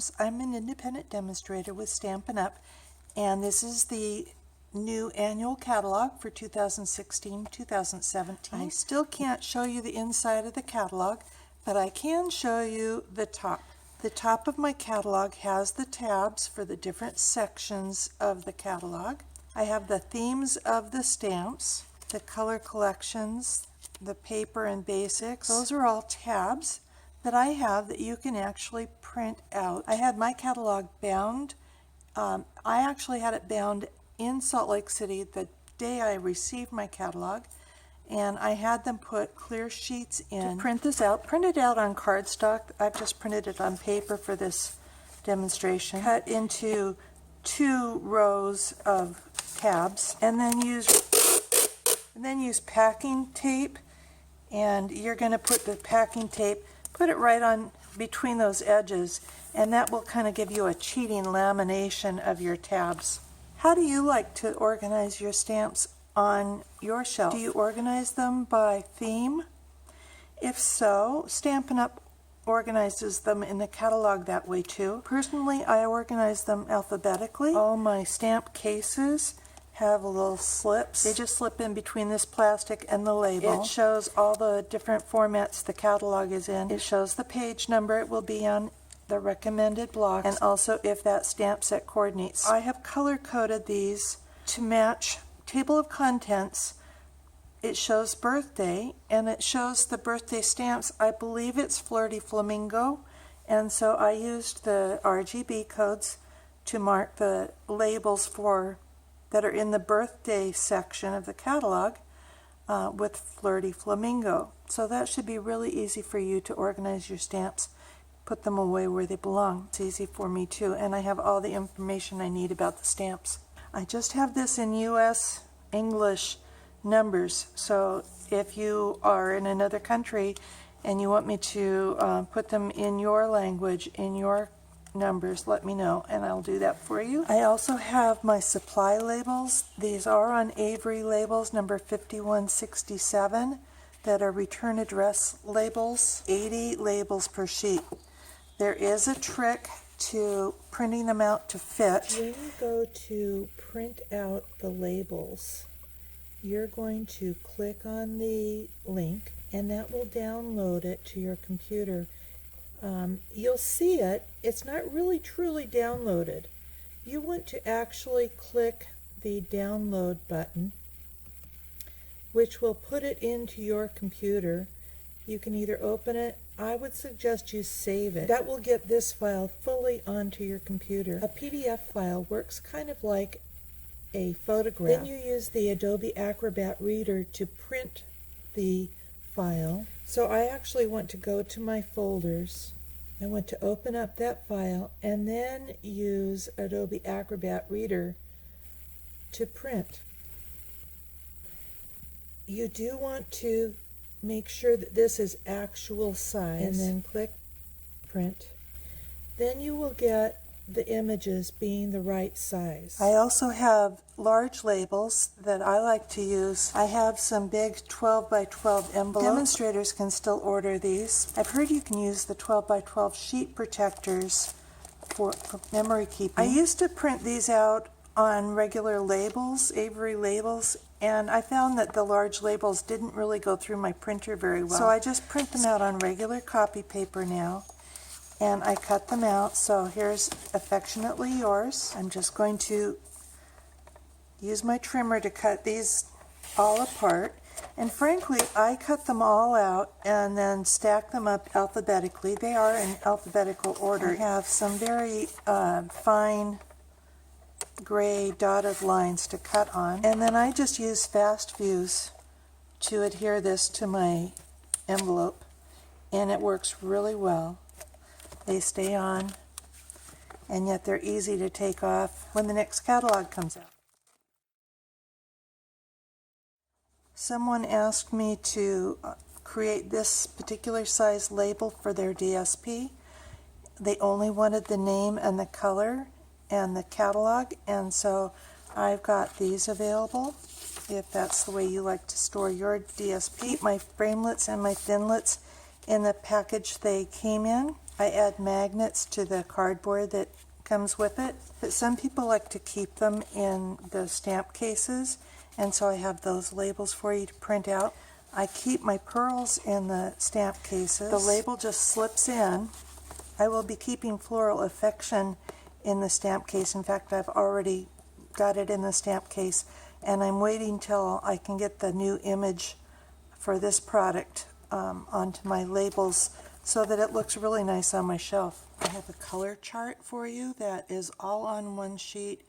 James. I'm an independent demonstrator with Stampin' Up, and this is the new annual catalog for 2016-2017. I still can't show you the inside of the catalog, but I can show you the top. The top of my catalog has the tabs for the different sections of the catalog. I have the themes of the stamps, the color collections, the paper and basics. Those are all tabs that I have that you can actually print out. I had my catalog bound. I actually had it bound in Salt Lake City the day I received my catalog, and I had them put clear sheets in to print this out. Print it out on cardstock. I've just printed it on paper for this demonstration. Cut into 2 rows of tabs, and then use packing tape, and you're going to put the packing tape, put it right on between those edges, and that will kind of give you a cheating lamination of your tabs. How do you like to organize your stamps on your shelf? Do you organize them by theme? If so, Stampin' Up! Organizes them in the catalog that way too. Personally, I organize them alphabetically. All my stamp cases have little slips. They just slip in between this plastic and the label. It shows all the different formats the catalog is in. It shows the page number it will be on, the recommended blocks, and also if that stamp set coordinates. I have color coded these to match table of contents. It shows birthday, and it shows the birthday stamps. I believe it's Flirty Flamingo, and so I used the RGB codes to mark the labels that are in the birthday section of the catalog with Flirty Flamingo. So that should be really easy for you to organize your stamps, put them away where they belong. It's easy for me too, and I have all the information I need about the stamps. I just have this in US English numbers, so if you are in another country and you want me to put them in your language, in your numbers, let me know and I'll do that for you. I also have my supply labels. These are on Avery labels number 5167 that are return address labels, 80 labels per sheet. There is a trick to printing them out to fit. When you go to print out the labels, you're going to click on the link and that will download it to your computer. You'll see it. It's not really truly downloaded. You want to actually click the download button, which will put it into your computer. You can either open it. I would suggest you save it. That will get this file fully onto your computer. A PDF file works kind of like a photograph. Then you use the Adobe Acrobat Reader to print the file. So I actually want to go to my folders. I want to open up that file and then use Adobe Acrobat Reader to print. You do want to make sure that this is actual size and then click print. Then you will get the images being the right size. I also have large labels that I like to use. I have some big 12 by 12 envelopes. Demonstrators can still order these. I've heard you can use the 12 by 12 sheet protectors for memory keeping. I used to print these out on regular labels, Avery labels, and I found that the large labels didn't really go through my printer very well. So I just print them out on regular copy paper now. And I cut them out, so here's Affectionately Yours. I'm just going to use my trimmer to cut these all apart. And frankly, I cut them all out and then stack them up alphabetically. They are in alphabetical order. I have some very fine gray dotted lines to cut on. And then I just use fast views to adhere this to my envelope. And it works really well. They stay on, and yet they're easy to take off when the next catalog comes out. Someone asked me to create this particular size label for their DSP. They only wanted the name and the color and the catalog, and so I've got these available if that's the way you like to store your DSP. My Framelits and my Thinlits in the package they came in. I add magnets to the cardboard that comes with it, but some people like to keep them in the stamp cases, and so I have those labels for you to print out. I keep my pearls in the stamp cases. The label just slips in. I will be keeping Floral Affection in the stamp case. In fact, I've already got it in the stamp case, and I'm waiting till I can get the new image for this product onto my labels so that it looks really nice on my shelf. I have a color chart for you that is all on one sheet,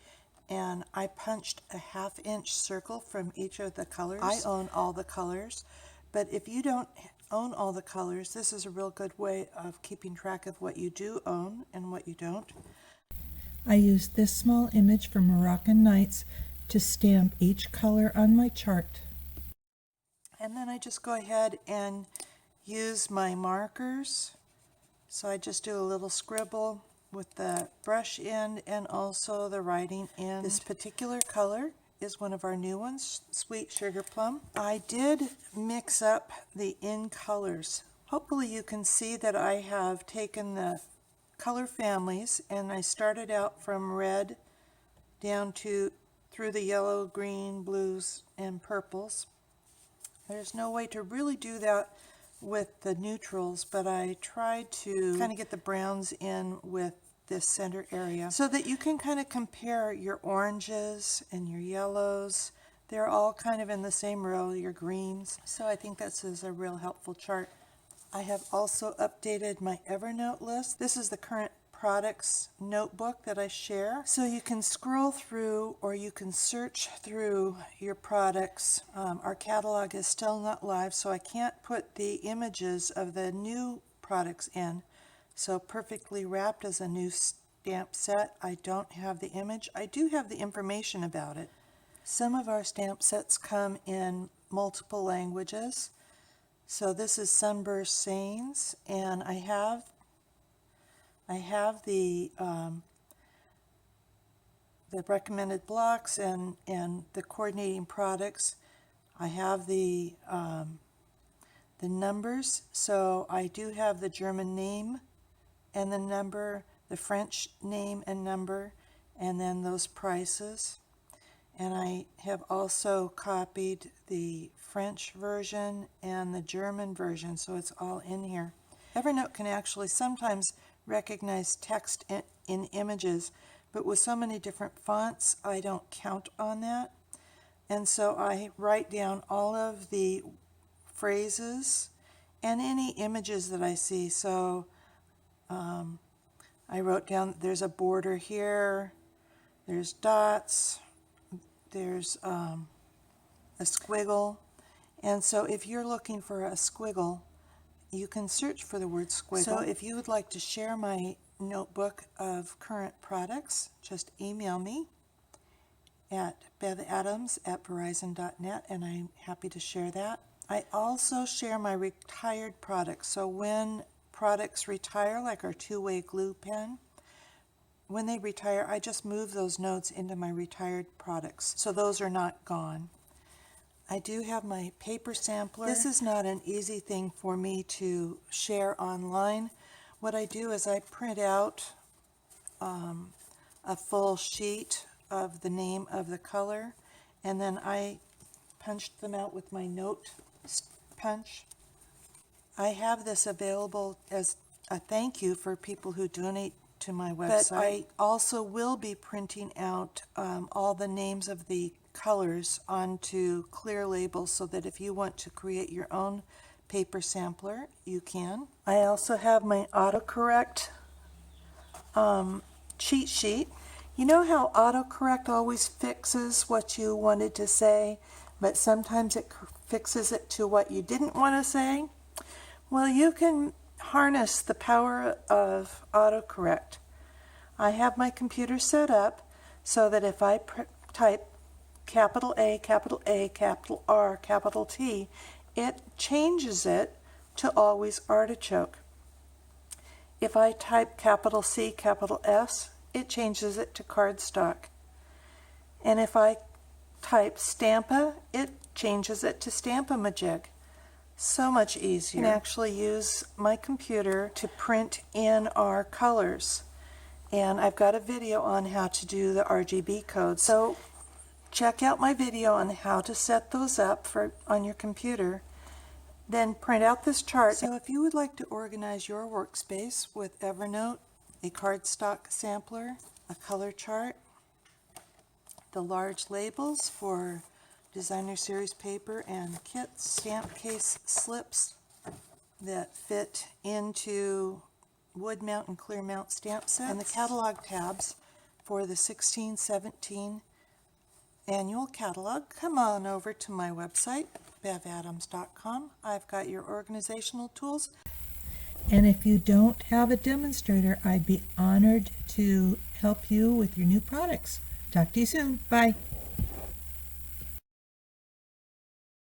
and I punched a 1/2-inch circle from each of the colors. I own all the colors, but if you don't own all the colors, this is a real good way of keeping track of what you do own and what you don't. I used this small image from Moroccan Nights to stamp each color on my chart. And then I just go ahead and use my markers. So I just do a little scribble with the brush end and also the writing end. This particular color is one of our new ones, Sweet Sugar Plum. I did mix up the in colors. Hopefully you can see that I have taken the color families and I started out from red down to through the yellow, green, blues, and purples. There's no way to really do that with the neutrals, but I tried to kind of get the browns in with this center area so that you can kind of compare your oranges and your yellows. They're all kind of in the same row, your greens. So I think this is a real helpful chart. I have also updated my Evernote list. This is the current products notebook that I share. So you can scroll through or you can search through your products. Our catalog is still not live, so I can't put the images of the new products in. So Perfectly Wrapped is a new stamp set. I don't have the image. I do have the information about it. Some of our stamp sets come in multiple languages. So this is Sunburst Sayings, and I have the recommended blocks and the coordinating products. I have the numbers, so I do have the German name and the number, the French name and number, and then those prices. And I have also copied the French version and the German version, so it's all in here. Evernote can actually sometimes recognize text in images, but with so many different fonts, I don't count on that. And so I write down all of the phrases and any images that I see. So I wrote down there's a border here, there's dots, there's a squiggle. And so if you're looking for a squiggle, you can search for the word squiggle. So if you would like to share my notebook of current products, just email me at bevadams@verizon.net, and I'm happy to share that. I also share my retired products. So when products retire, like our two-way glue pen, when they retire, I just move those notes into my retired products. So those are not gone. I do have my paper sampler. This is not an easy thing for me to share online. What I do is I print out a full sheet of the name of the color, and then I punched them out with my note punch. I have this available as a thank you for people who donate to my website. But I also will be printing out all the names of the colors onto clear labels so that if you want to create your own paper sampler, you can. I also have my Autocorrect cheat sheet. You know how Autocorrect always fixes what you wanted to say, but sometimes it fixes it to what you didn't want to say? Well, you can harness the power of Autocorrect. I have my computer set up so that if I type capital A, capital A, capital R, capital T, it changes it to always artichoke. If I type capital C, capital S, it changes it to cardstock. And if I type Stampa, it changes it to Stampa-Majig. So much easier. I can actually use my computer to print in our colors. And I've got a video on how to do the RGB codes. So check out my video on how to set those up on your computer. Then print out this chart. So if you would like to organize your workspace with Evernote, a cardstock sampler, a color chart, the large labels for designer series paper and kits, stamp case slips that fit into wood mount and clear mount stamp sets, and the catalog tabs for the 16-17 annual catalog, come on over to my website, bevadams.com. I've got your organizational tools. And if you don't have a demonstrator, I'd be honored to help you with your new products. Talk to you soon. Bye.